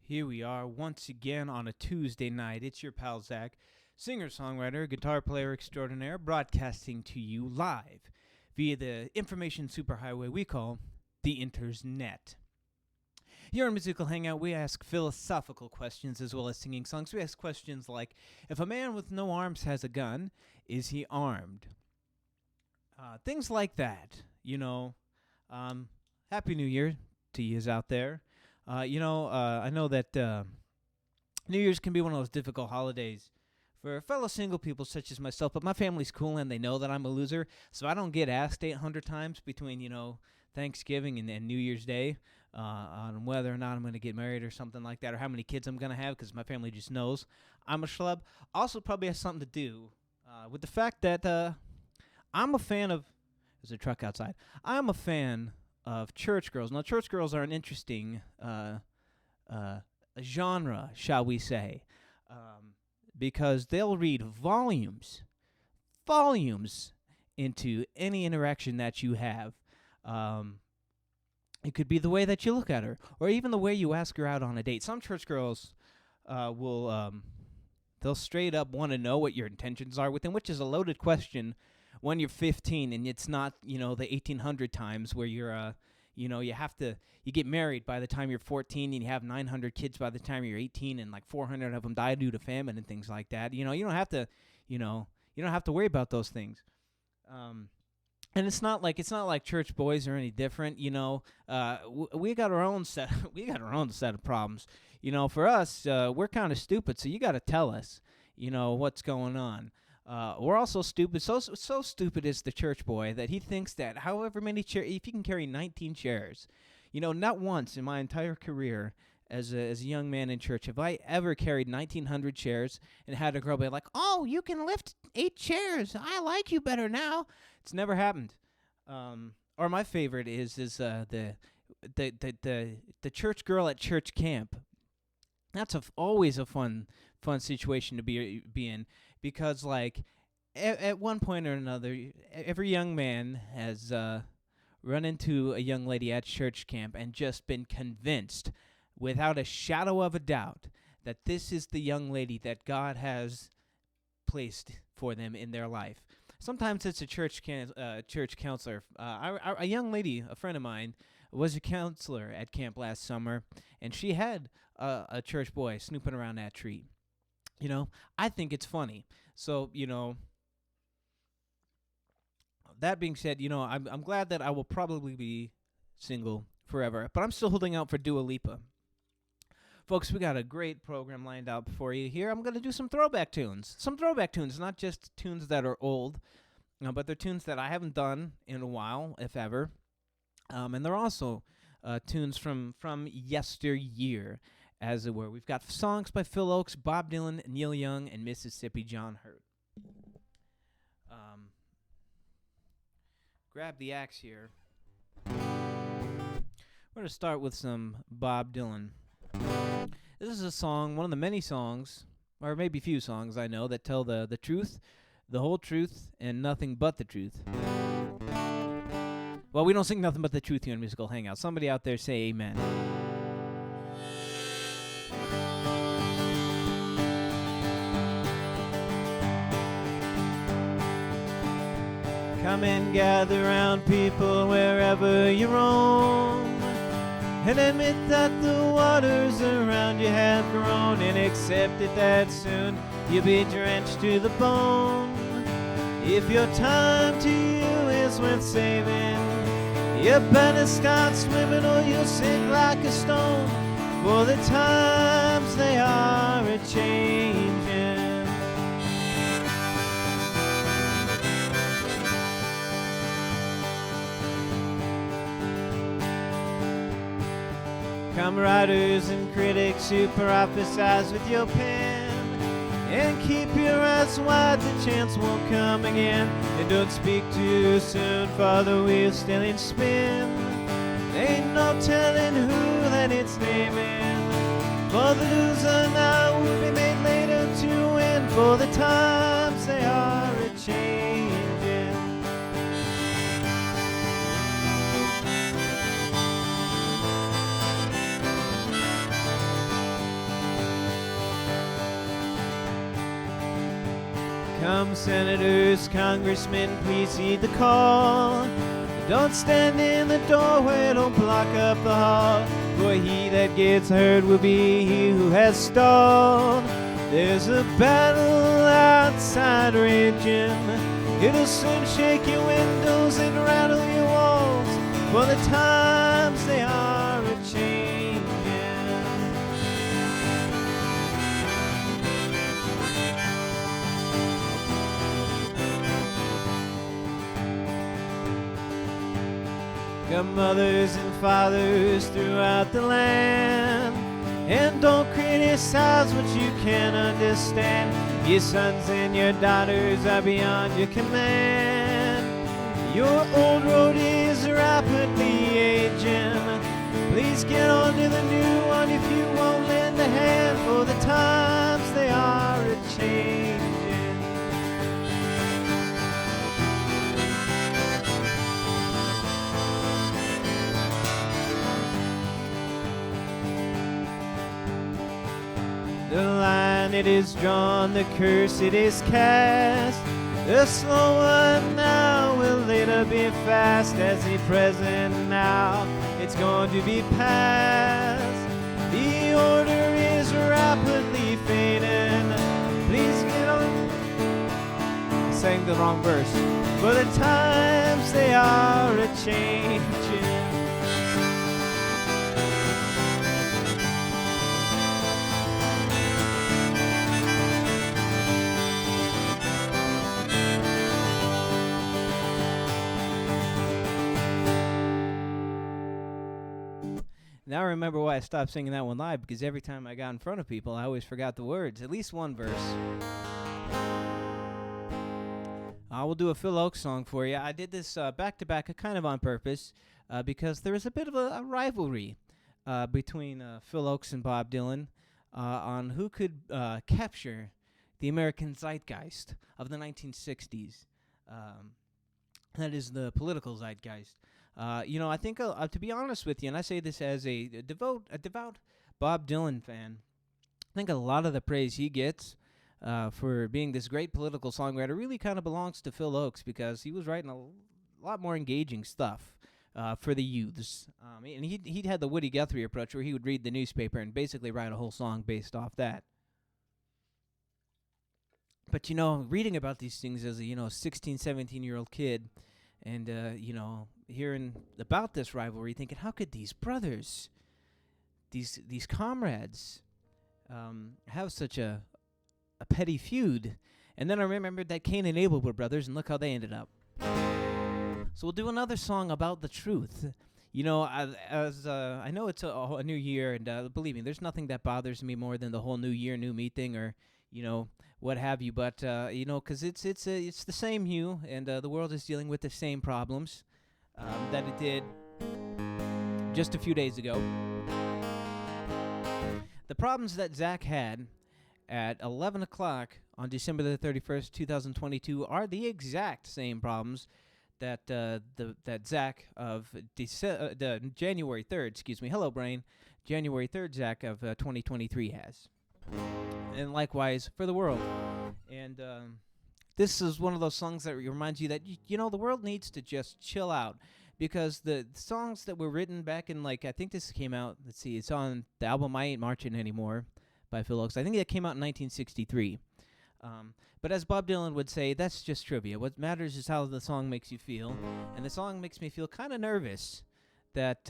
Here we are once again on a Tuesday night. It's your pal Zach, singer-songwriter, guitar player extraordinaire, broadcasting to you live via the information superhighway we call the Internet. Here on Musical Hangout, we ask philosophical questions as well as singing songs. We ask questions like, if a man with no arms has a gun, is he armed? Things like that, Happy New Year to yous out there. I know that New Year's can be one of those difficult holidays for fellow single people such as myself, but my family's cool and they know that I'm a loser, so I don't get asked 800 times between, Thanksgiving and New Year's Day on whether or not I'm going to get married or something like that, or how many kids I'm going to have, because my family just knows I'm a schlub. Also probably has something to do with the fact that I'm a fan of, there's a truck outside, I'm a fan of church girls. Now, church girls are an interesting genre, shall we say, because they'll read volumes into any interaction that you have. It could be the way that you look at her, or even the way you ask her out on a date. Some church girls they'll straight up want to know what your intentions are with them, which is a loaded question when you're 15 and it's not, the 1800 times where you're, you get married by the time you're 14 and you have 900 kids by the time you're 18 and like 400 of them die due to famine and things like that. You don't have to, you don't have to worry about those things. And it's not like church boys are any different. We got our own set of problems. For us, we're kind of stupid, so you got to tell us, what's going on. We're also stupid. So stupid is the church boy that he thinks that however many chairs, if you can carry 19 chairs, not once in my entire career as a young man in church have I ever carried 1,900 chairs and had a girl be like, "Oh, you can lift 8 chairs. I like you better now." It's never happened. Or my favorite is the church girl at church camp. That's always a fun situation to be in. Because, at one point or another, every young man has run into a young lady at church camp and just been convinced, without a shadow of a doubt, that this is the young lady that God has placed for them in their life. Sometimes it's a church counselor. A young lady, a friend of mine, was a counselor at camp last summer, and she had a church boy snooping around that tree. I think it's funny. So, that being said, I'm glad that I will probably be single forever, but I'm still holding out for Dua Lipa. Folks, we got a great program lined out for you here. I'm going to do some throwback tunes. Not just tunes that are old, but they're tunes that I haven't done in a while, if ever. And they're also tunes from yesteryear, as it were. We've got songs by Phil Oakes, Bob Dylan, Neil Young, and Mississippi John Hurt. Grab the axe here. We're going to start with some Bob Dylan. This is a song, one of the many songs, or maybe few songs I know, that tell the truth, the whole truth, and nothing but the truth. Well, we don't sing nothing but the truth here in Musical Hangout. Somebody out there say amen. Come and gather round, people, wherever you roam, and admit that the waters around you have grown, and accept it that soon you'll be drenched to the bone. If your time to you is worth saving, you better start swimming or you'll sink like a stone, for the times they are a-changing. Come writers and critics who prophesize with your pen, and keep your eyes wide, the chance won't come again. And don't speak too soon, for the wheel's still in spin. Ain't no telling who that it's naming, for the loser now will be made later to win, for the times they are a-changing. Come, senators, congressmen, please heed the call. Don't stand in the doorway, don't block up the hall. For he that gets hurt will be he who has stalled. There's a battle outside raging. It'll soon shake your windows and rattle your walls. For the times they are a-changing. Come, mothers and fathers throughout the land, and don't criticize what you can't understand. Your sons and your daughters are beyond your command. Your old road is rapidly aging. Please get on to the new one if you won't lend a hand, for the times they are a-changing. The line it is drawn, the curse it is cast. The slow one now will later be fast. As the present now, it's going to be past. The order is rapidly fading. Please get on. I sang the wrong verse. For the times they are a-changing. Now I remember why I stopped singing that one live, because every time I got in front of people, I always forgot the words, at least one verse. I will do a Phil Oakes song for you. I did this back-to-back kind of on purpose because there was a bit of a rivalry between Phil Oakes and Bob Dylan on who could capture the American zeitgeist of the 1960s. That is the political zeitgeist. I think, to be honest with you, and I say this as a devout Bob Dylan fan, I think a lot of the praise he gets for being this great political songwriter really kind of belongs to Phil Oakes, because he was writing a lot more engaging stuff for the youths. And he had the Woody Guthrie approach, where he would read the newspaper and basically write a whole song based off that. But, reading about these things as a, 16, 17-year-old kid, and, hearing about this rivalry, thinking, how could these brothers, these comrades, have such a petty feud? And then I remembered that Cain and Abel were brothers, and look how they ended up. So we'll do another song about the truth. I know it's a new year, and believe me, there's nothing that bothers me more than the whole new year, new me thing, or, what have you. But, because it's the same hue, and the world is dealing with the same problems that it did just a few days ago. The problems that Zach had at 11 o'clock on December the 31st, 2022 are the exact same problems that that Zach of the January 3rd, hello brain, January 3rd Zach of 2023 has. And likewise for the world. And this is one of those songs that reminds you that, the world needs to just chill out. Because the songs that were written back in, I think this came out, it's on the album I Ain't Marching Anymore by Phil Oakes. I think that came out in 1963. But as Bob Dylan would say, that's just trivia. What matters is how the song makes you feel. And the song makes me feel kind of nervous that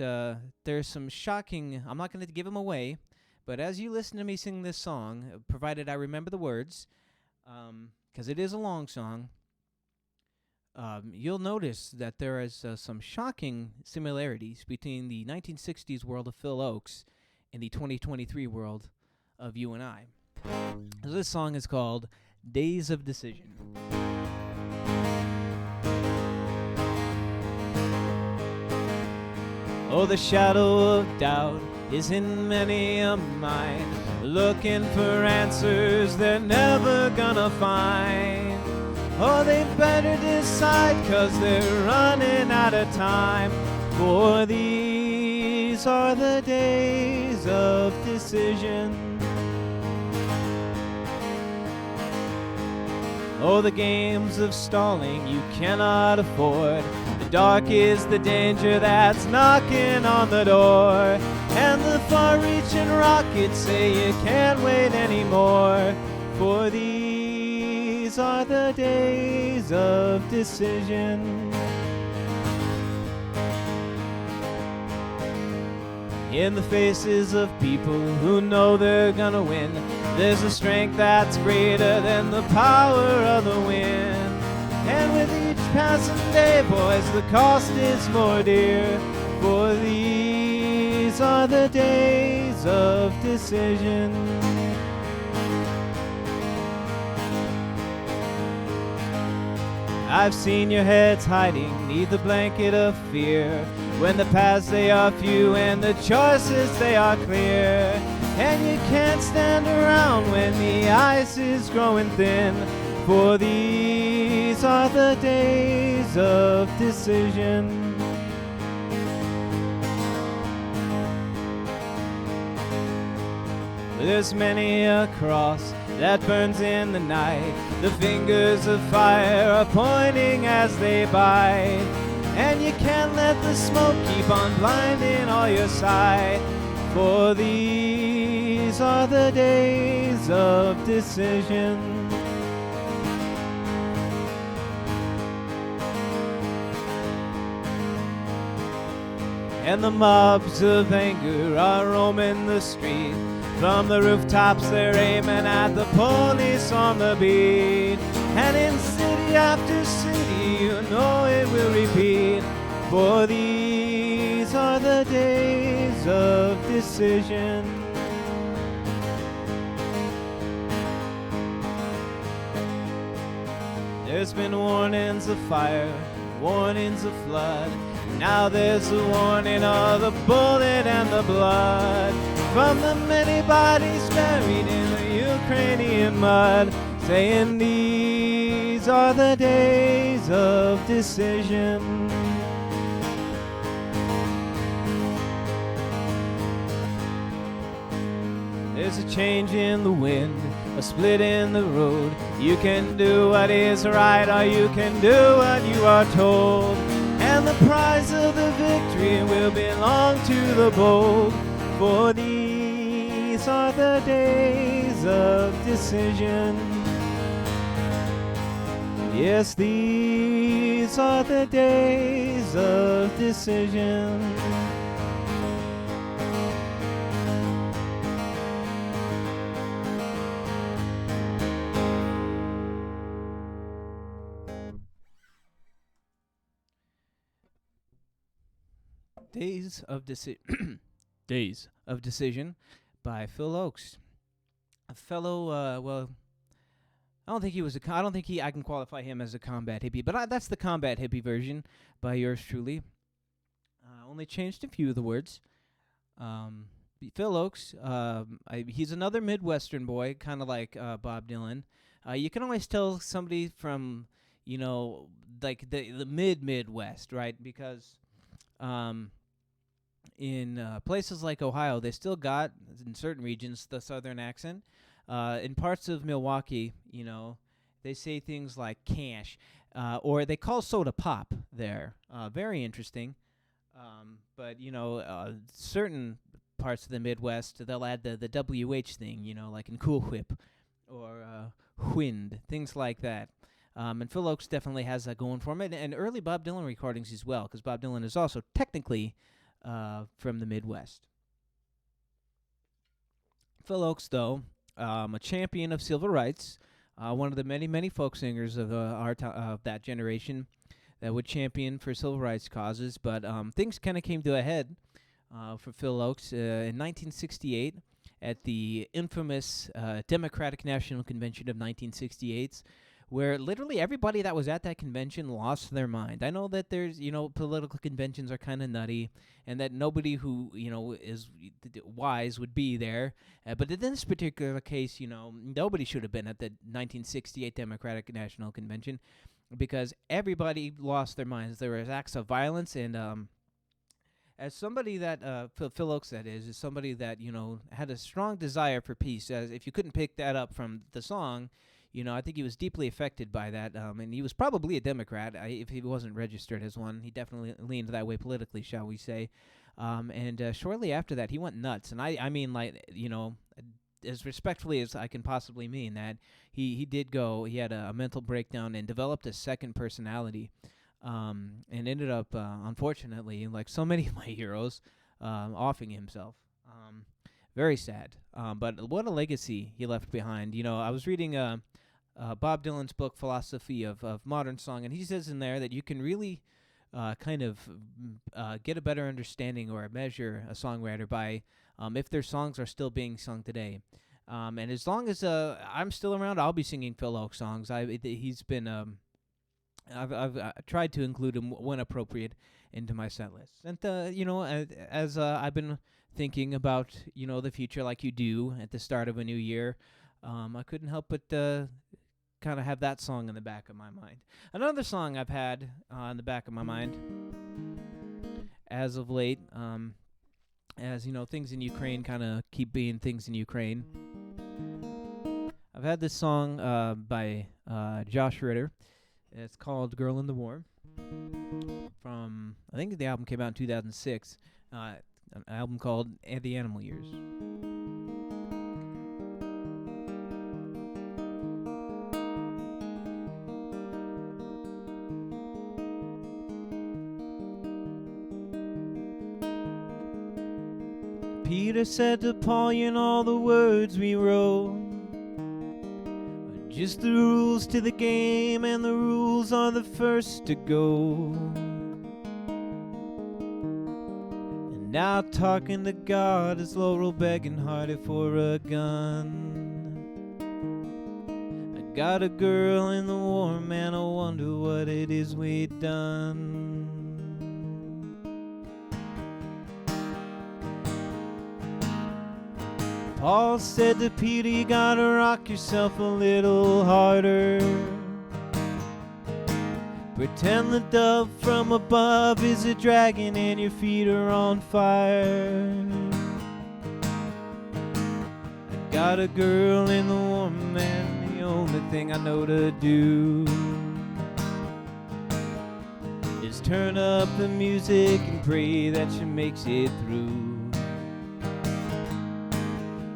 there's some shocking, I'm not going to give them away, but as you listen to me sing this song, provided I remember the words, because it is a long song, you'll notice that there is some shocking similarities between the 1960s world of Phil Oakes and the 2023 world of you and I. So this song is called Days of Decision. Oh, the shadow of doubt is in many a mind, looking for answers they're never gonna find. Oh, they better decide, 'cause they're running out of time, for these are the days of decision. Oh, the games of stalling you cannot afford. The dark is the danger that's knocking on the door. And the far-reaching rockets say you can't wait anymore. For these are the days of decision. In the faces of people who know they're gonna win, there's a strength that's greater than the power of the wind. And with each passing day, boys, the cost is more dear. For these are the days of decision. I've seen your heads hiding neath the blanket of fear, when the paths they are few and the choices they are clear. And you can't stand around when the ice is growing thin. For these are the days of decision. There's many a cross that burns in the night. The fingers of fire are pointing as they bite. And you can't let the smoke keep on blinding all your sight. For these are the days of decision. And the mobs of anger are roaming the street. From the rooftops they're aiming at the police on the beat. And in city after city you know it will repeat. For these are the days of decision. There's been warnings of fire, warnings of flood. Now there's a warning of the bullet and the blood. From the many bodies buried in the Ukrainian mud, saying these are the days of decision. There's a change in the wind, a split in the road. You can do what is right, or you can do what you are told. And the prize of the victory will belong to the bold. For these are the days of decision. Yes, these are the days of decision. Days of Days of Decision by Phil Oakes, a fellow. Well, I don't think he was a. I don't think I can qualify him as a combat hippie, but that's the combat hippie version by yours truly. Only changed a few of the words. Phil Oakes. He's another Midwestern boy, kind of like Bob Dylan. You can always tell somebody from like the Midwest, right? Because in places like Ohio, they still got, in certain regions, the southern accent. In parts of Milwaukee, they say things like cash, or they call soda pop there. Very interesting. But, certain parts of the Midwest, they'll add the WH thing, like in Cool Whip or Wind, things like that. And Phil Oakes definitely has that going for him, and early Bob Dylan recordings as well, because Bob Dylan is also technically from the Midwest. Phil Oakes, though, a champion of civil rights, one of the many, many folk singers of that generation that would champion for civil rights causes, but things kind of came to a head for Phil Oakes in 1968 at the infamous Democratic National Convention of 1968, where literally everybody that was at that convention lost their mind. I know that there's, political conventions are kind of nutty, and that nobody who, is wise would be there. But in this particular case, nobody should have been at the 1968 Democratic National Convention, because everybody lost their minds. There was acts of violence, and as somebody that Phil Oakes, that is somebody that had a strong desire for peace. As if you couldn't pick that up from the song, I think he was deeply affected by that, and he was probably a Democrat. If he wasn't registered as one, he definitely leaned that way politically, shall we say. And shortly after that, he went nuts. And I mean, like, as respectfully as I can possibly mean that, he did go. He had a mental breakdown and developed a second personality, and ended up, unfortunately, like so many of my heroes, offing himself. Very sad. But what a legacy he left behind. I was reading Bob Dylan's book, Philosophy of Modern Song, and he says in there that you can really kind of get a better understanding or measure a songwriter by if their songs are still being sung today. And as long as I'm still around, I'll be singing Phil Oak songs. He's been I've tried to include him when appropriate into my set list. And as I've been thinking about the future, like you do at the start of a new year, I couldn't help but kind of have that song in the back of my mind. Another song I've had in the back of my mind as of late, as things in Ukraine kind of keep being things in Ukraine. I've had this song by Josh Ritter. It's called "Girl in the War." From, I think the album came out in 2006. An album called "The Animal Years." Peter said to Paul, all the words we wrote are just the rules to the game, and the rules are the first to go. And now talking to God is Laurel begging Hardy for a gun. I got a girl in the war, man, I wonder what it is we done. Paul said to Peter, you gotta rock yourself a little harder. Pretend the dove from above is a dragon and your feet are on fire. I got a girl in the war, man, the only thing I know to do is turn up the music and pray that she makes it through.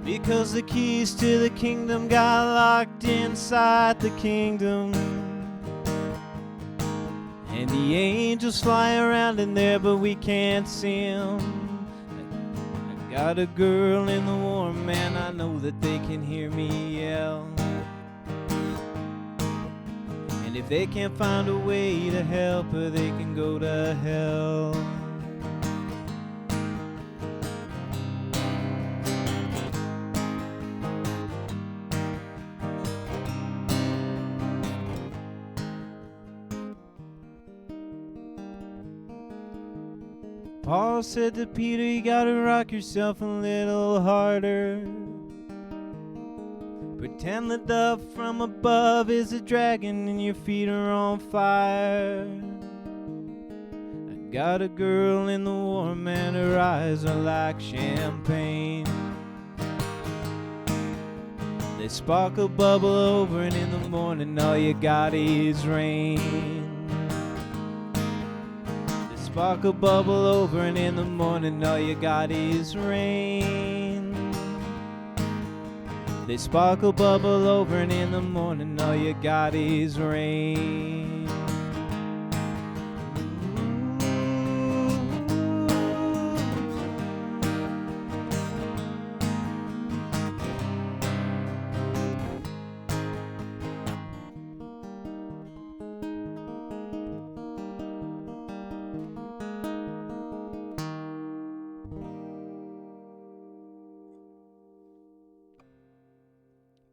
Because the keys to the kingdom got locked inside the kingdom, and the angels fly around in there, but we can't see them. I got a girl in the war, man, I know that they can hear me yell. And if they can't find a way to help her, they can go to hell. Paul said to Peter, you gotta rock yourself a little harder. Pretend the dove from above is a dragon and your feet are on fire. I got a girl in the war, man, her eyes are like champagne. They sparkle, bubble over, and in the morning all you got is rain. Sparkle, bubble over, and in the morning all you got is rain. They sparkle, bubble over, and in the morning all you got is rain.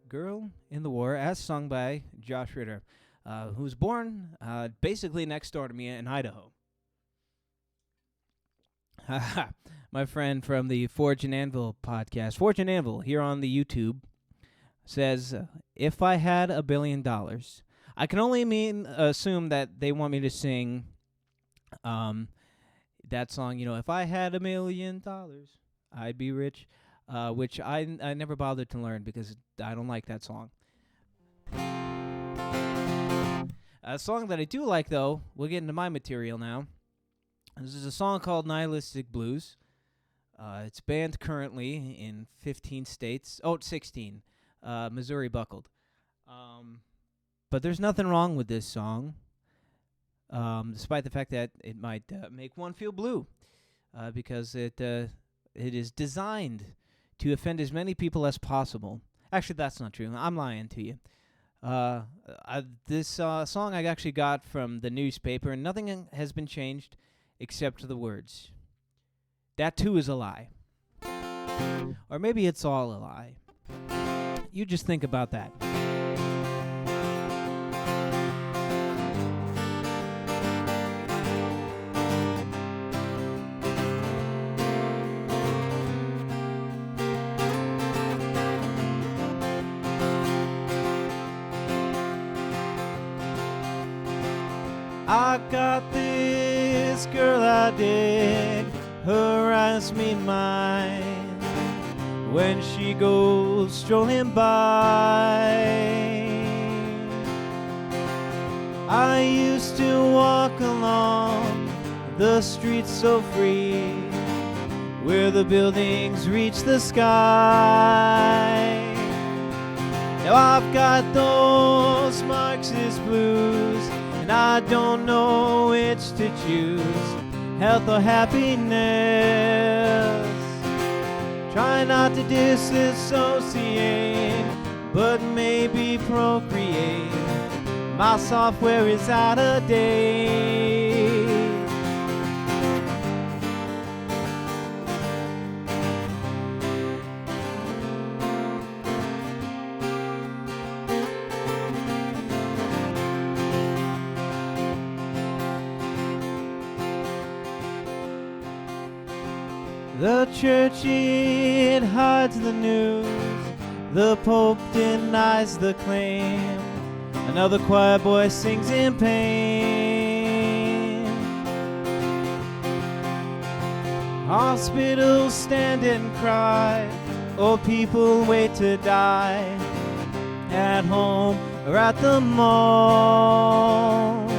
Girl in the War, as sung by Josh Ritter, who was born basically next door to me in Idaho. My friend from the Forge and Anvil podcast, Forge and Anvil, here on the YouTube, says, if I had $1 billion, I can only assume that they want me to sing that song, if I had $1 million, I'd be rich. Which I never bothered to learn because I don't like that song. A song that I do like, though, we'll get into my material now. This is a song called Nihilistic Blues. It's banned currently in 15 states. Oh, it's 16. Missouri buckled. But there's nothing wrong with this song, despite the fact that it might make one feel blue, because it is designed to offend as many people as possible. Actually, that's not true. I'm lying to you. This song I actually got from the newspaper, and nothing has been changed except the words. That too is a lie. Or maybe it's all a lie. You just think about that. I got this girl I dig, her eyes meet mine when she goes strolling by. I used to walk along the streets so free, where the buildings reach the sky. Now I've got those Marxist blues, and I don't know which to choose, health or happiness. Try not to disassociate, but maybe procreate. My software is out of date. The church, it hides the news. The Pope denies the claim. Another choir boy sings in pain. Hospitals stand and cry. Old people wait to die, at home or at the mall.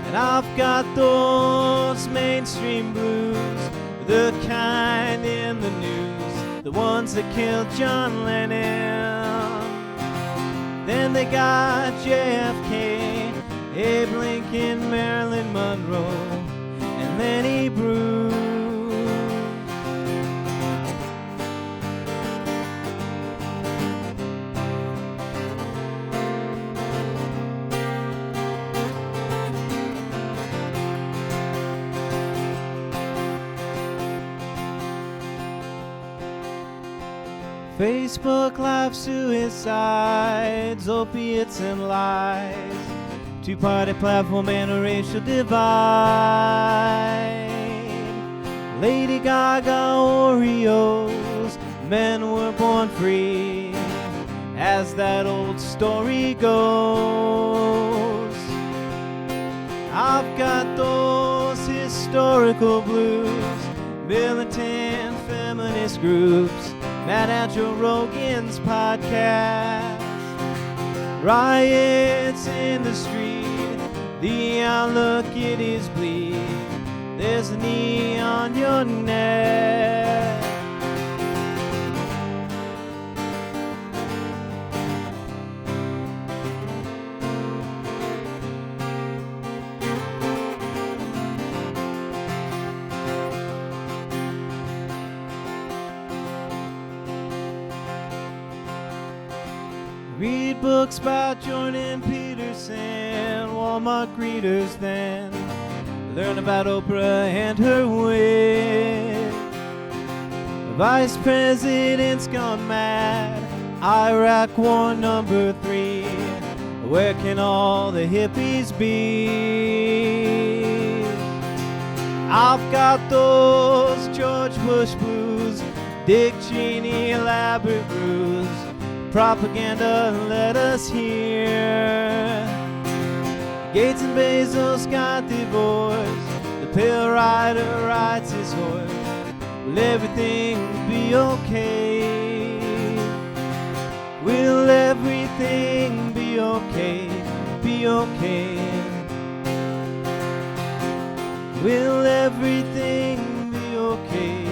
And I've got those mainstream blues, the kind in the news, the ones that killed John Lennon. Then they got JFK, Abe Lincoln, Marilyn Monroe, and Lenny Bruce. Facebook Live suicides, opiates and lies, two-party platform and a racial divide. Lady Gaga, Oreos, men were born free, as that old story goes. I've got those historical blues, militant feminist groups, Matt and Joe Rogan's podcast, riots in the street, the outlook it is bleak, there's a knee on your neck. Read books about Jordan Peterson, Walmart greeters then. Learn about Oprah and her wit. Vice President's gone mad, Iraq War #3. Where can all the hippies be? I've got those George Bush blues, Dick Cheney elaborate ruse. Propaganda let us hear. Gates and Bezos got divorced, the pill rider rides his horse. Will everything be okay? Will everything be okay? be okay? Will everything be okay?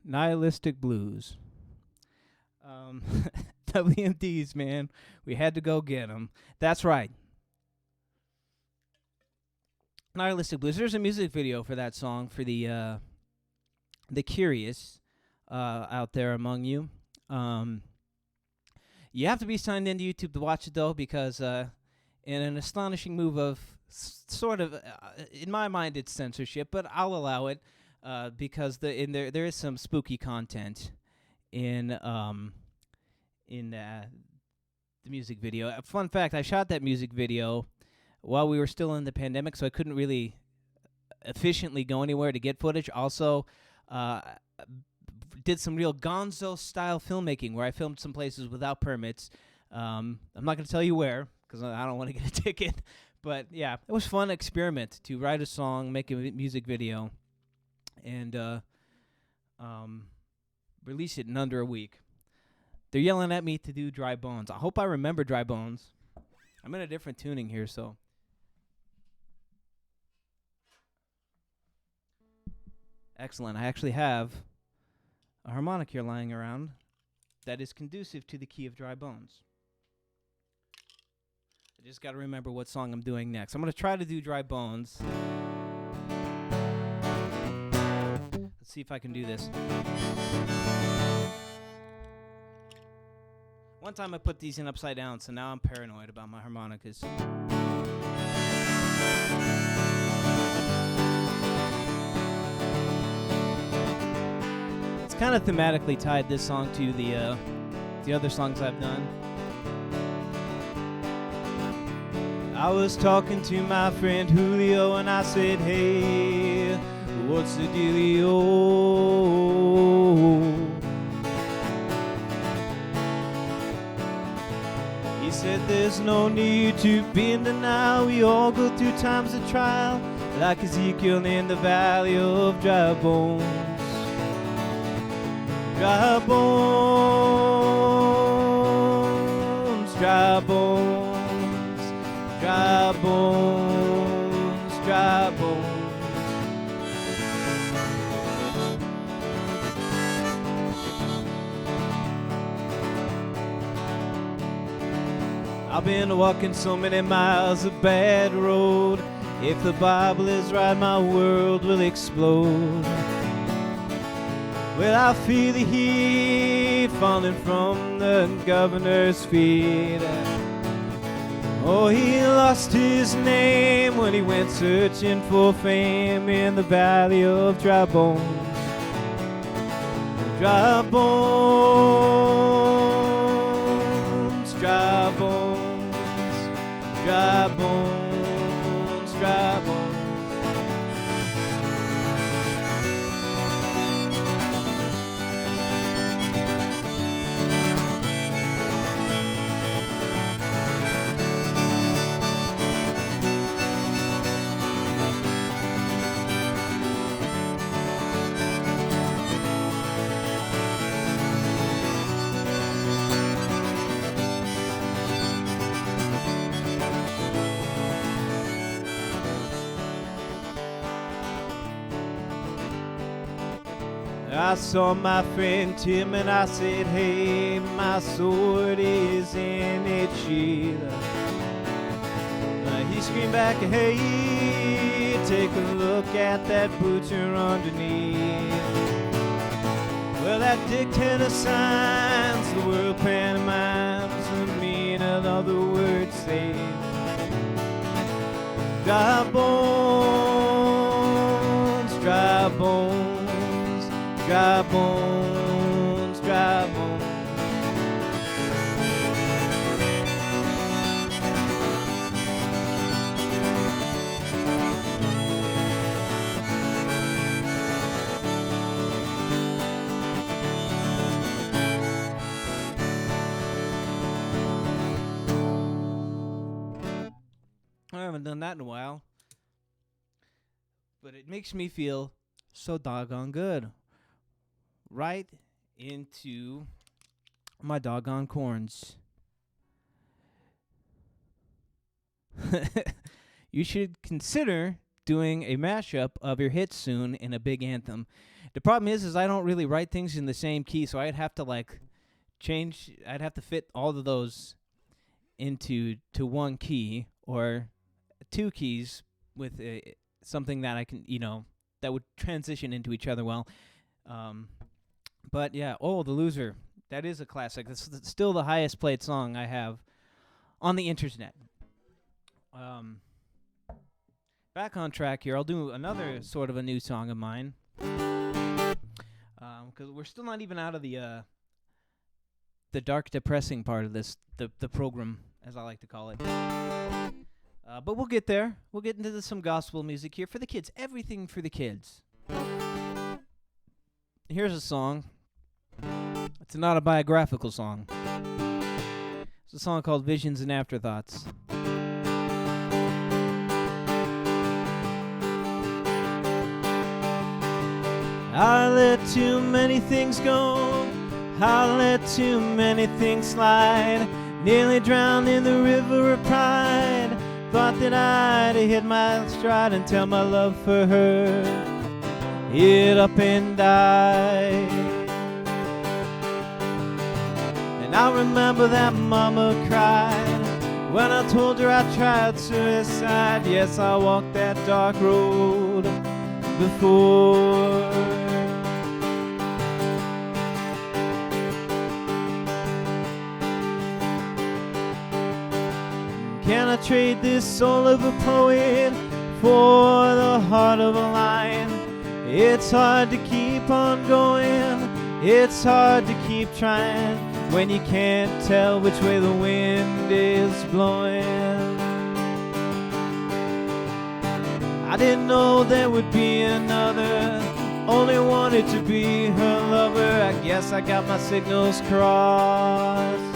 Nihilistic Blues. WMDs, man. We had to go get them. That's right. Nihilistic Blues. There's a music video for that song for the curious out there among you. You have to be signed into YouTube to watch it, though, because in an astonishing move of sort of, in my mind, it's censorship, but I'll allow it because there is some spooky content in the music video. Fun fact, I shot that music video while we were still in the pandemic, so I couldn't really efficiently go anywhere to get footage. Also, did some real gonzo-style filmmaking where I filmed some places without permits. I'm not going to tell you where because I don't want to get a ticket. But, yeah, it was a fun experiment to write a song, make a music video, and release it in under a week. They're yelling at me to do Dry Bones. I hope I remember Dry Bones. I'm in a different tuning here, so. Excellent. I actually have a harmonic here lying around that is conducive to the key of Dry Bones. I just got to remember what song I'm doing next. I'm going to try to do Dry Bones. Let's see if I can do this. One time I put these in upside down, so now I'm paranoid about my harmonicas. It's kind of thematically tied, this song, to the other songs I've done. I was talking to my friend Julio and I said, hey, what's the dealio? He said there's no need to be in denial. We all go through times of trial, like Ezekiel in the valley of dry bones. Dry bones, dry bones, dry bones, dry bones. I've been walking so many miles of bad road. If the Bible is right, my world will explode. Well, I feel the heat falling from the governor's feet. Oh, he lost his name when he went searching for fame in the valley of dry bones. Dry bones, dry bones, dry bones, dry bones. I saw my friend Tim and I said, hey, my sword is in its sheath. He screamed back, hey, take a look at that butcher underneath. Well, that dictator signs, the world pantomimes the meaning of the words say. Dry bones, dry bones. Dry bones, dry bones. haven't done that in a while. But it makes me feel so doggone good. Right into my doggone corns. You should consider doing a mashup of your hits soon in a big anthem. The problem is I don't really write things in the same key, so I'd have to I'd have to fit all of those into one key or two keys with something that I can, that would transition into each other well. But yeah, The Loser. That is a classic. That's still the highest played song I have on the internet. Back on track here. I'll do another sort of a new song of mine. Because we're still not even out of the dark, depressing part of this, the program, as I like to call it. But we'll get there. We'll get into some gospel music here for the kids. Everything for the kids. Here's a song. It's not a biographical song. It's a song called Visions and Afterthoughts. I let too many things go. I let too many things slide. Nearly drowned in the river of pride. Thought that I'd hit my stride and tell my love for her. Hit up and died. And I remember that mama cried when I told her I tried suicide. Yes, I walked that dark road before. Can I trade this soul of a poet for the heart of a lion? It's hard to keep on going. It's hard to keep trying when you can't tell which way the wind is blowing. I didn't know there would be another. Only wanted to be her lover. I guess I got my signals crossed.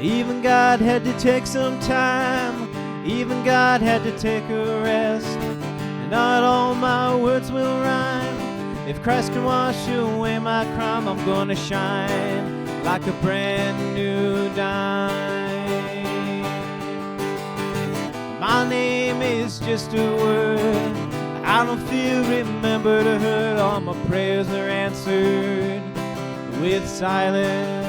Even God had to take some time. Even God had to take a rest. And not all my words will rhyme. If Christ can wash away my crime, I'm gonna shine like a brand new dime. My name is just a word. I don't feel remembered or heard. All my prayers are answered with silence.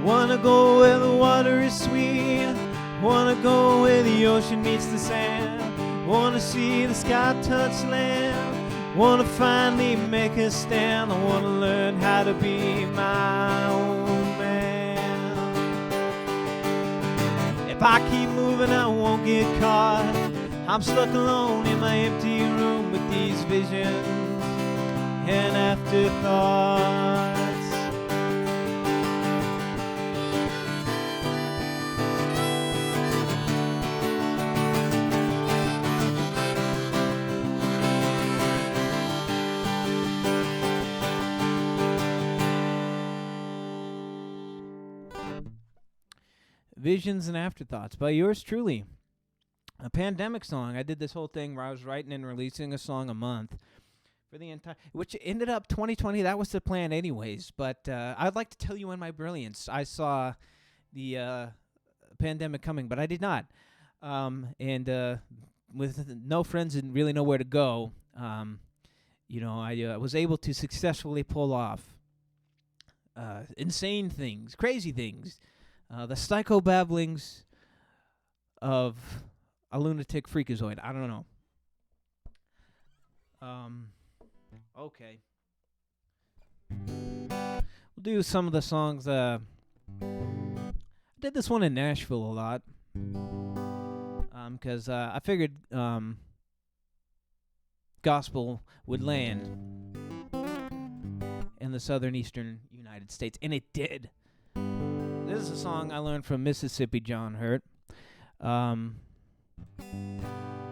Wanna go where the water is sweet. Wanna go where the ocean meets the sand. Wanna see the sky touch land. Wanna finally make a stand. I wanna learn how to be my own man. If I keep moving, I won't get caught. I'm stuck alone in my empty room with these visions and afterthoughts. Visions and Afterthoughts by yours truly. A pandemic song. I did this whole thing where I was writing and releasing a song a month for the entire, which ended up 2020. That was the plan anyways. But I'd like to tell you in my brilliance, I saw the pandemic coming, but I did not. And with no friends and really nowhere to go, I was able to successfully pull off insane things, crazy things. The psychobabblings of a lunatic freakazoid. I don't know. Okay. We'll do some of the songs. I did this one in Nashville a lot. 'cause I figured gospel would land in the southern eastern United States, and it did. This is a song I learned from Mississippi John Hurt.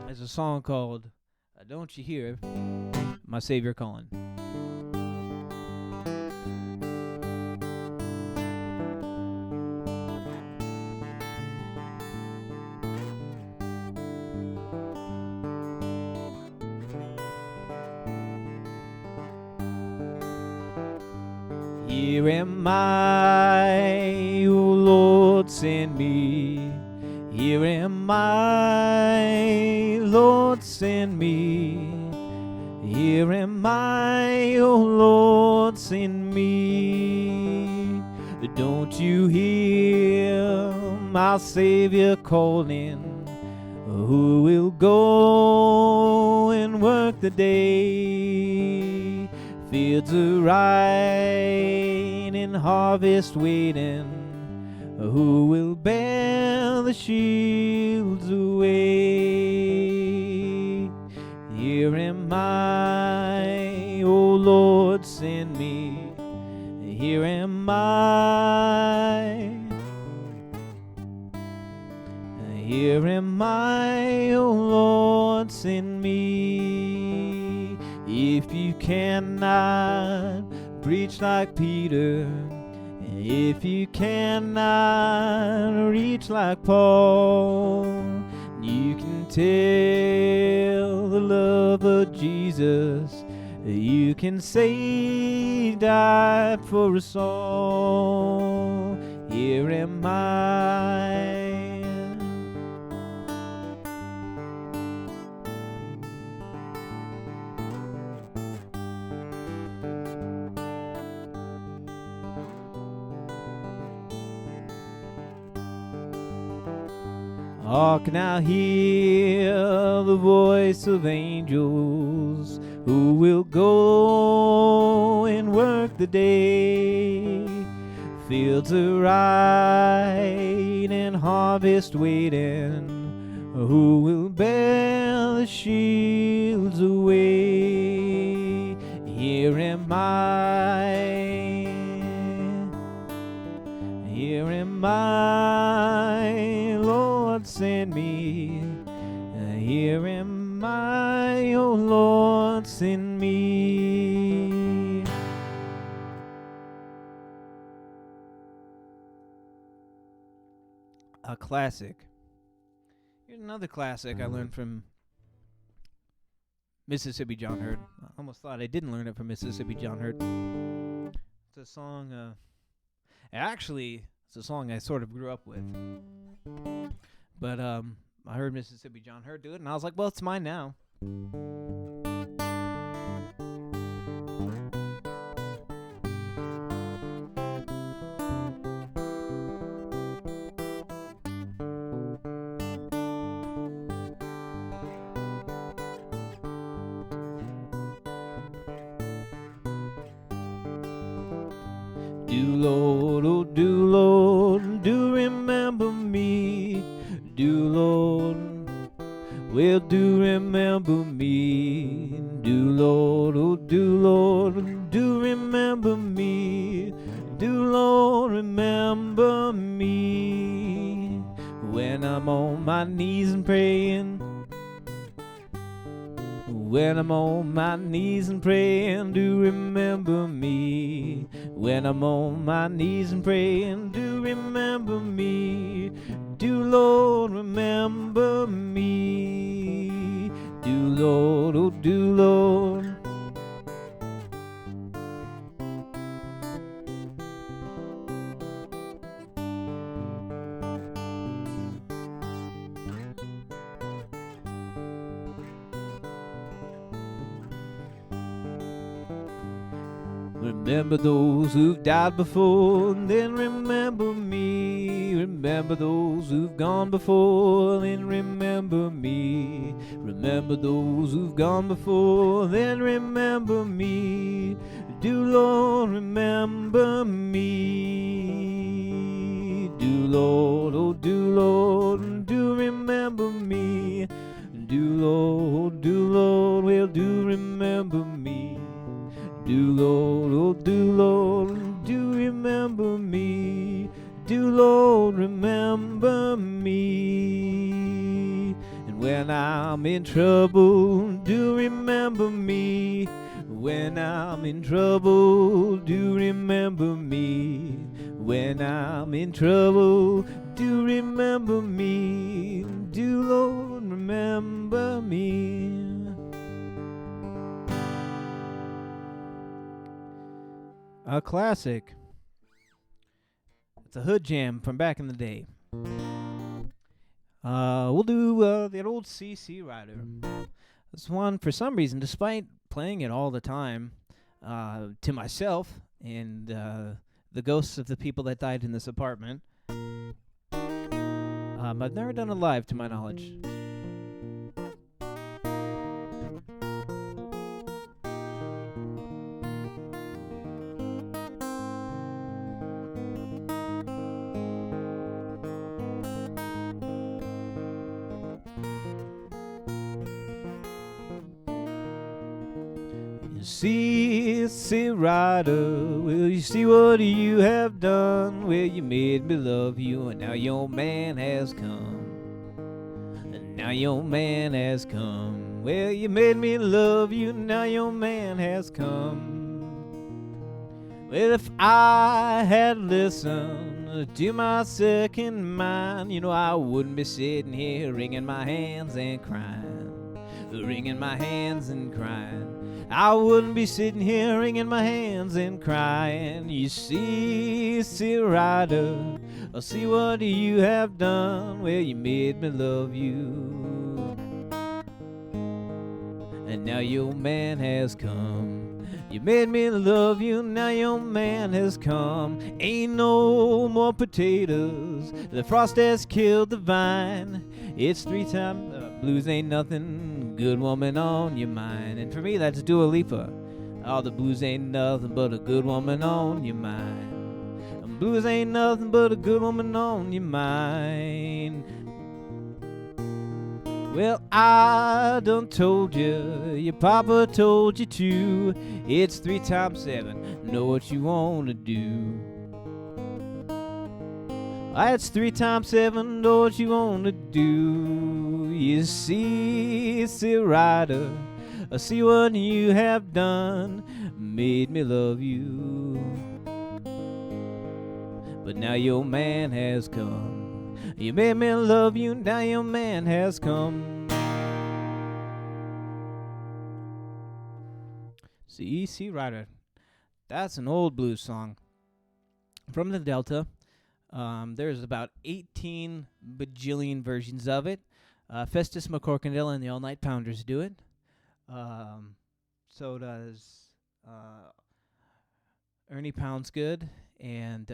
It's a song called Don't You Hear My Savior Calling. Here am I, O Lord, send me. Here am I, Lord, send me. Here am I, O Lord, send me. Don't you hear my Savior calling? Who will go and work the day? Fields are right and harvest waiting. Who will bear the shields away? Here am I, O Lord, send me. Here am I. Here am I, O Lord, send me. If you cannot preach like Peter, if you cannot reach like Paul, you can tell the love of Jesus. You can say He died for us all. Here am I. Hark now, hear the voice of angels who will go and work the day. Fields are right and harvest waiting. Who will bear the shields away? Here am I. Here am I, Lord, send me. Here am I, O Lord, send me. A classic. Here's another classic I learned from Mississippi John Hurt. I almost thought I didn't learn it from Mississippi John Hurt. It's a song, actually, it's a song I sort of grew up with. But I heard Mississippi John Hurt do it, and I was like, well, it's mine now. Do Lord, oh do Lord, do remember me. Do Lord, well do remember me. Do Lord, oh do Lord, do remember me. Do Lord, remember me. When I'm on my knees and praying. When I'm on my knees and praying, do remember me. When I'm on my knees and praying, do remember me. Do Lord, remember me. Do Lord, oh do Lord. Remember those who've died before, and then remember me. Remember those who've gone before, then remember me. Remember those who've gone before, then remember me. Do Lord, remember me. Do Lord, oh do Lord, do remember me. Lord, well, do remember me. Do, Lord, oh, do, Lord, do remember me. Do, Lord, remember me. And when I'm in trouble, do remember me. When I'm in trouble, do remember me. When I'm in trouble, do remember me. Do, Lord, remember me. A classic. It's a hood jam from back in the day. We'll do that old Singer-Songwriter. This one, for some reason, despite playing it all the time to myself and the ghosts of the people that died in this apartment, I've never done it live, to my knowledge. Singer-Songwriter, will you see what you have done? Well, you made me love you, and now your man has come. And now your man has come. Well, you made me love you, and now your man has come. Well, if I had listened to my second mind, you know, I wouldn't be sitting here wringing my hands and crying. Wringing my hands and crying. I wouldn't be sitting here wringing my hands and crying. You see, Singer-Songwriter, I'll see what you have done. Well, you made me love you, and now your man has come. You made me love you, now your man has come. Ain't no more potatoes, the frost has killed the vine. It's 3 times, blues ain't nothing, good woman on your mind. And for me, that's Dua Lipa. Oh, the blues ain't nothing but a good woman on your mind. And blues ain't nothing but a good woman on your mind. Well, I done told you, your papa told you too. It's 3 times 7, know what you wanna do. It's 3 times 7, know what you wanna do. You see, Singer-Songwriter, I see what you have done, made me love you. But now your man has come. You made me love you, now your man has come. See, Singer-Songwriter, that's an old blues song from the Delta. There's about 18 bajillion versions of it. Festus McCorkindale and the All Night Pounders do it. So does Ernie Poundsgood, and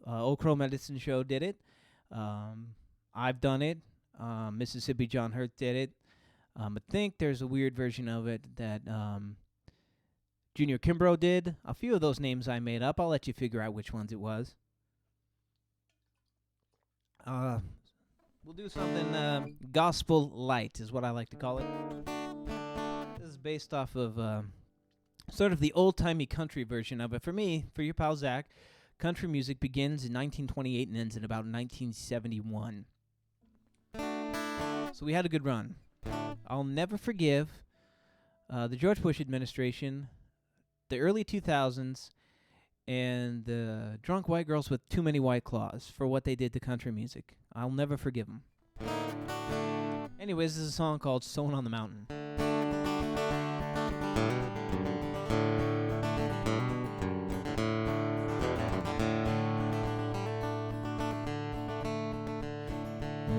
Old Crow Medicine Show did it. I've done it. Mississippi John Hurt did it. I think there's a weird version of it that Junior Kimbrough did. A few of those names I made up. I'll let you figure out which ones it was. We'll do something gospel light is what I like to call it. This is based off of sort of the old-timey country version of it. For me, for your pal Zach, country music begins in 1928 and ends in about 1971. So we had a good run. I'll never forgive the George Bush administration, the early 2000s, and the drunk white girls with too many white claws for what they did to country music. I'll never forgive them. Anyways, this is a song called Sown on the Mountain.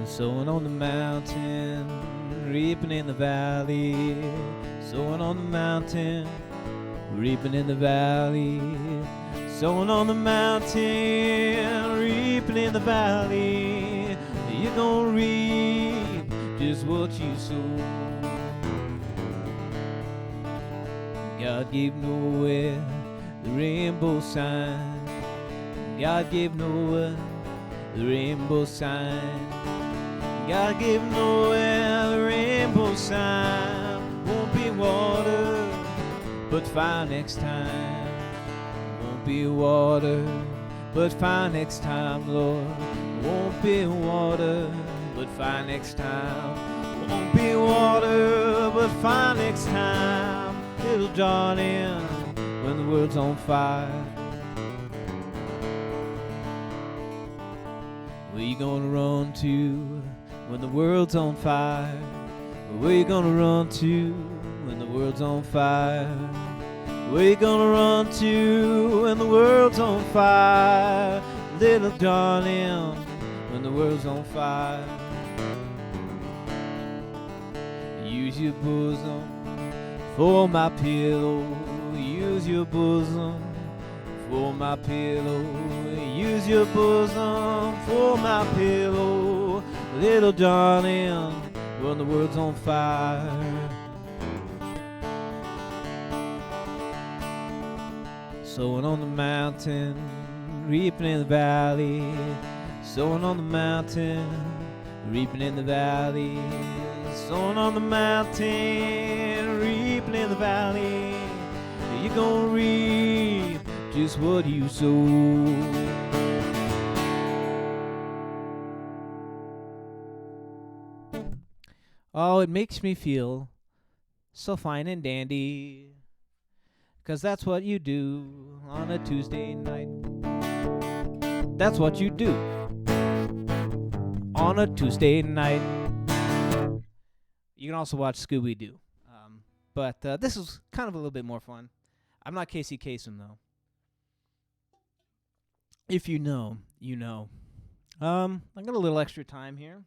Sowing on the mountain, reaping in the valley. Sowing on the mountain, reaping in the valley. Sowing on the mountain, reaping in the valley. You're gonna reap just what you sow. God gave Noah the rainbow sign. God gave Noah the rainbow sign. God gave Noah the rainbow no sign. Won't be water, but fine next time. Won't be water, but fine next time, Lord. Won't be water, but fine next time. Won't be water, but fine next time. Little darling, when the world's on fire. Where you gonna run to when the world's on fire? Where you gonna run to when the world's on fire? Where you gonna run to when the world's on fire? Little darling, when the world's on fire. Use your bosom for my pillow. Use your bosom for my pillow. Use your bosom for my pillow. Little darling, when the world's on fire. Sowing on the mountain, reaping in the valley. Sowing on the mountain, reaping in the valley. Sowing on the mountain, reaping in the valley. You're gonna reap just what you sow. Oh, it makes me feel so fine and dandy, 'cause that's what you do on a Tuesday night. That's what you do on a Tuesday night. You can also watch Scooby-Doo. But this is kind of a little bit more fun. I'm not Casey Kasem, though. If you know, you know. I got a little extra time here,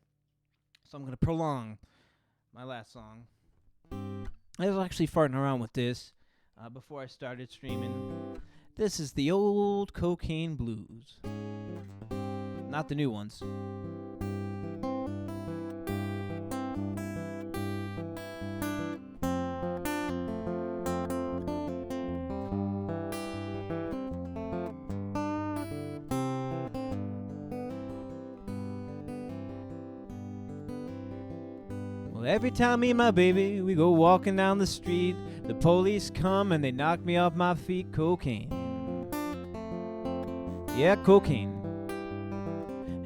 so I'm going to prolong my last song. I was actually farting around with this before I started streaming. This is the old Cocaine Blues. Not the new ones. Every time me and my baby, we go walking down the street, the police come and they knock me off my feet. Cocaine. Yeah, cocaine.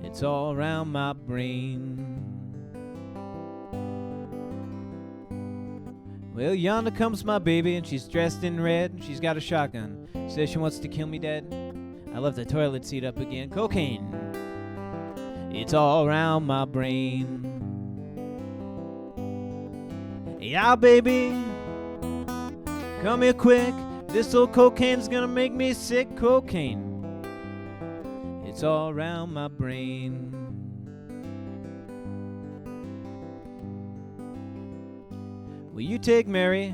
It's all around my brain. Well, yonder comes my baby and she's dressed in red and she's got a shotgun. Says she wants to kill me dead. I left the toilet seat up again. Cocaine. It's all around my brain. Yeah, baby, come here quick. This old cocaine's gonna make me sick. Cocaine, it's all around my brain. Well, you take Mary,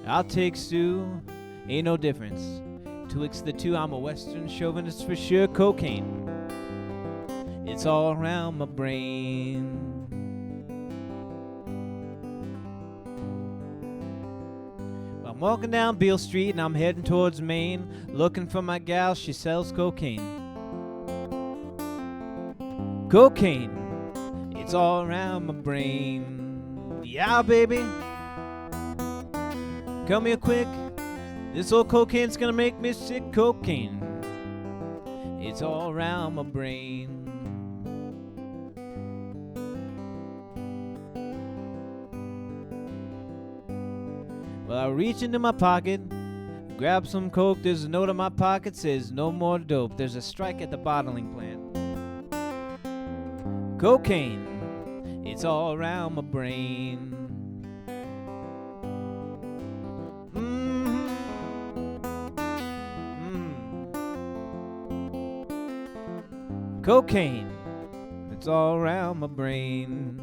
I'll take Sue. Ain't no difference twixt the two. I'm a Western chauvinist for sure. Cocaine, it's all around my brain. I'm walking down Beale Street and I'm heading towards Maine, looking for my gal, she sells cocaine. Cocaine, it's all around my brain. Yeah, baby, come here quick. This old cocaine's gonna make me sick. Cocaine, it's all around my brain. Well, I reach into my pocket, grab some coke. There's a note in my pocket, says no more dope. There's a strike at the bottling plant. Cocaine, it's all around my brain. Cocaine, it's all around my brain.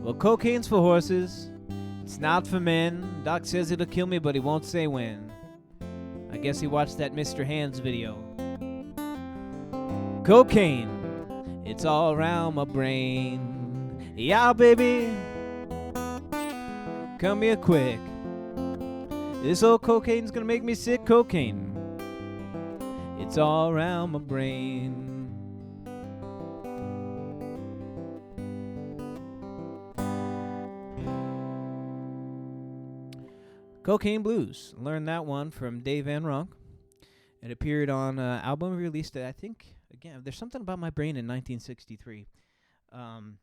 Well, cocaine's for horses, it's not for men. Doc says it'll kill me, but he won't say when. I guess he watched that Mr. Hands video. Cocaine, it's all around my brain. Yeah, baby, come here quick. This old cocaine's gonna make me sick. Cocaine, it's all around my brain. Cocaine Blues. Learned that one from Dave Van Ronk. It appeared on an album released, I think, again, There's Something About My Brain in 1963. I'm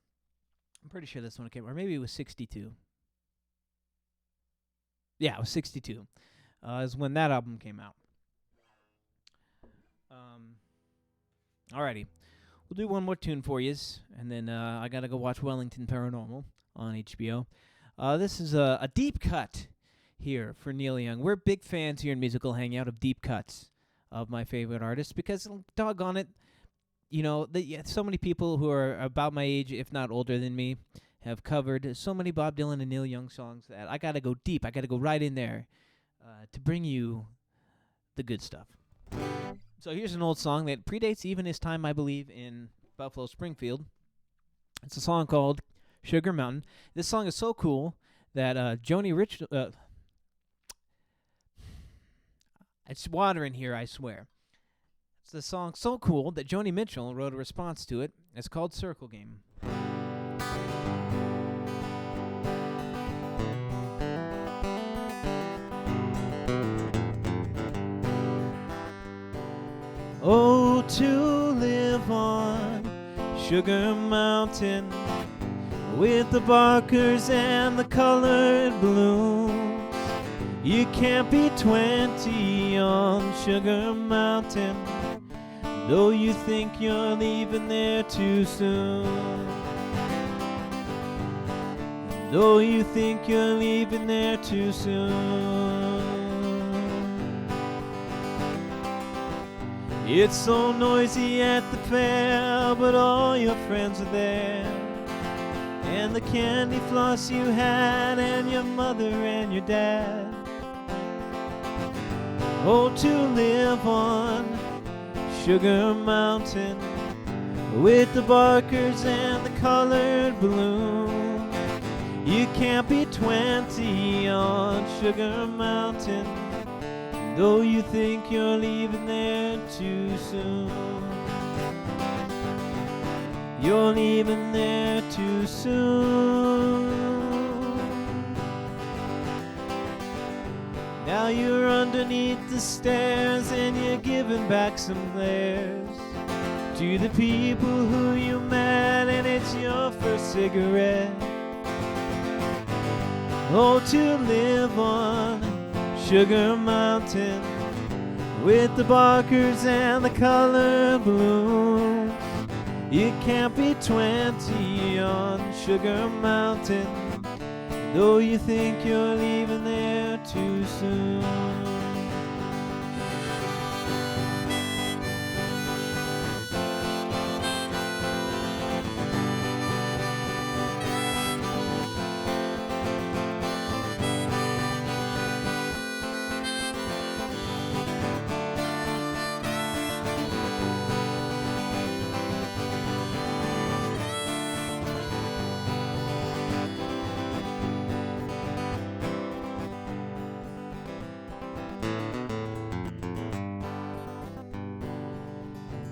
pretty sure this one came, or maybe it was 62. Yeah, it was 62. Is when that album came out. Alrighty. We'll do one more tune for yous, and then I gotta go watch Wellington Paranormal on HBO. This is a deep cut here for Neil Young. We're big fans here in Musical Hangout of deep cuts of my favorite artists because, doggone it, you know, so many people who are about my age, if not older than me, have covered so many Bob Dylan and Neil Young songs that I got to go deep. I got to go right in there to bring you the good stuff. So here's an old song that predates even his time, I believe, in Buffalo Springfield. It's a song called Sugar Mountain. This song is so cool that Joni Rich... it's water in here, I swear. It's a song so cool that Joni Mitchell wrote a response to it. It's called Circle Game. Oh, to live on Sugar Mountain with the barkers and the colored blooms. You can't be 20 on Sugar Mountain, though you think you're leaving there too soon. Though you think you're leaving there too soon. It's so noisy at the fair, but all your friends are there. And the candy floss you had, and your mother and your dad. Oh, to live on Sugar Mountain with the barkers and the colored balloons. You can't be 20 on Sugar Mountain, though you think you're leaving there too soon. You're leaving there too soon. Now you're underneath the stairs and you're giving back some glares to the people who you met, and it's your first cigarette. Oh, to live on Sugar Mountain with the barkers and the colored balloons. You can't be 20 on Sugar Mountain, though you think you're leaving there too soon.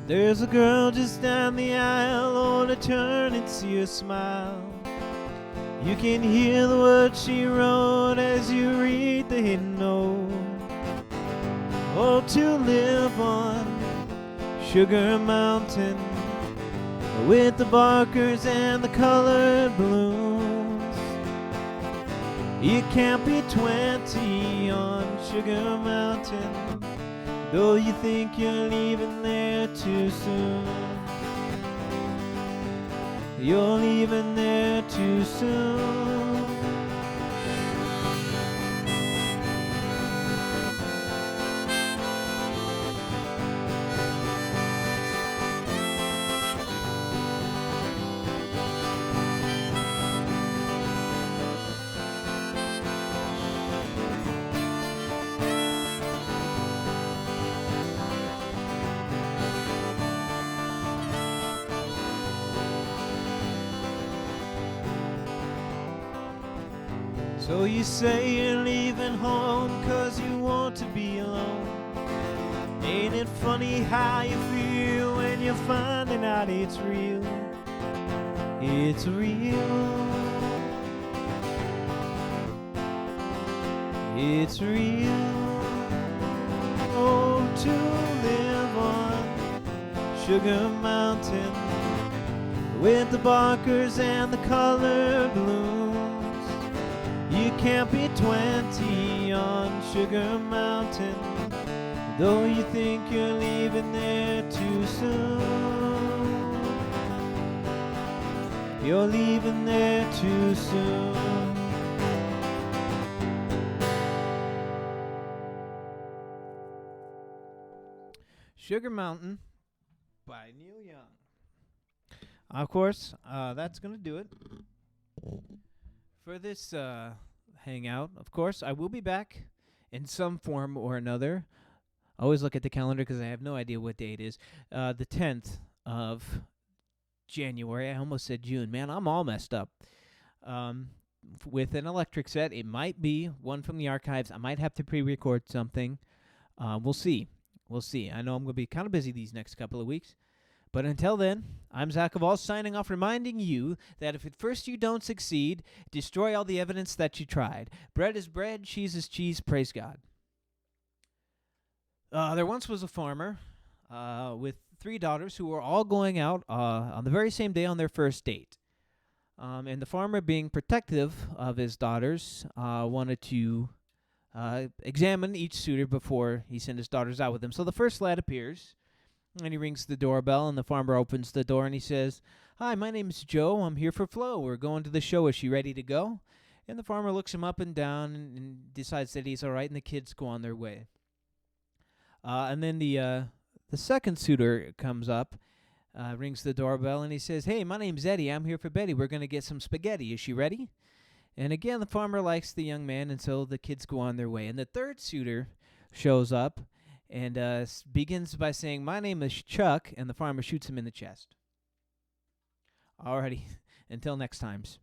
There's a girl just down the aisle, oh, to turn and see her smile. You can hear the words she wrote as you read the hidden note. Oh, to live on Sugar Mountain with the barkers and the colored balloons. You can't be 20 on Sugar Mountain, though you think you're leaving there too soon. You're leaving there too soon. So you say you're leaving home 'cause you want to be alone. Ain't it funny how you feel when you're finding out it's real? It's real. It's real. Oh, to live on Sugar Mountain with the barkers and the color blooms. You can't be 20 on Sugar Mountain, though you think you're leaving there too soon. You're leaving there too soon. Sugar Mountain by Neil Young. Of course, that's going to do it for this hangout. Of course, I will be back in some form or another. Always look at the calendar because I have no idea what day it is. The 10th of January. I almost said June. Man, I'm all messed up. With an electric set. It might be one from the archives. I might have to pre-record something. We'll see. We'll see. I know I'm going to be kind of busy these next couple of weeks. But until then, I'm Zach Hval signing off, reminding you that if at first you don't succeed, destroy all the evidence that you tried. Bread is bread, cheese is cheese, praise God. There once was a farmer with 3 daughters who were all going out on the very same day on their first date. And the farmer, being protective of his daughters, wanted to examine each suitor before he sent his daughters out with them. So the first lad appears, and he rings the doorbell, and the farmer opens the door, and he says, "Hi, my name's Joe. I'm here for Flo. We're going to the show. Is she ready to go?" And the farmer looks him up and down and decides that he's all right, and the kids go on their way. And then the second suitor comes up, rings the doorbell, and he says, "Hey, my name's Eddie. I'm here for Betty. We're going to get some spaghetti. Is she ready?" And again, the farmer likes the young man, and so the kids go on their way. And the third suitor shows up and begins by saying, "My name is Chuck," and the farmer shoots him in the chest. Alrighty, until next times.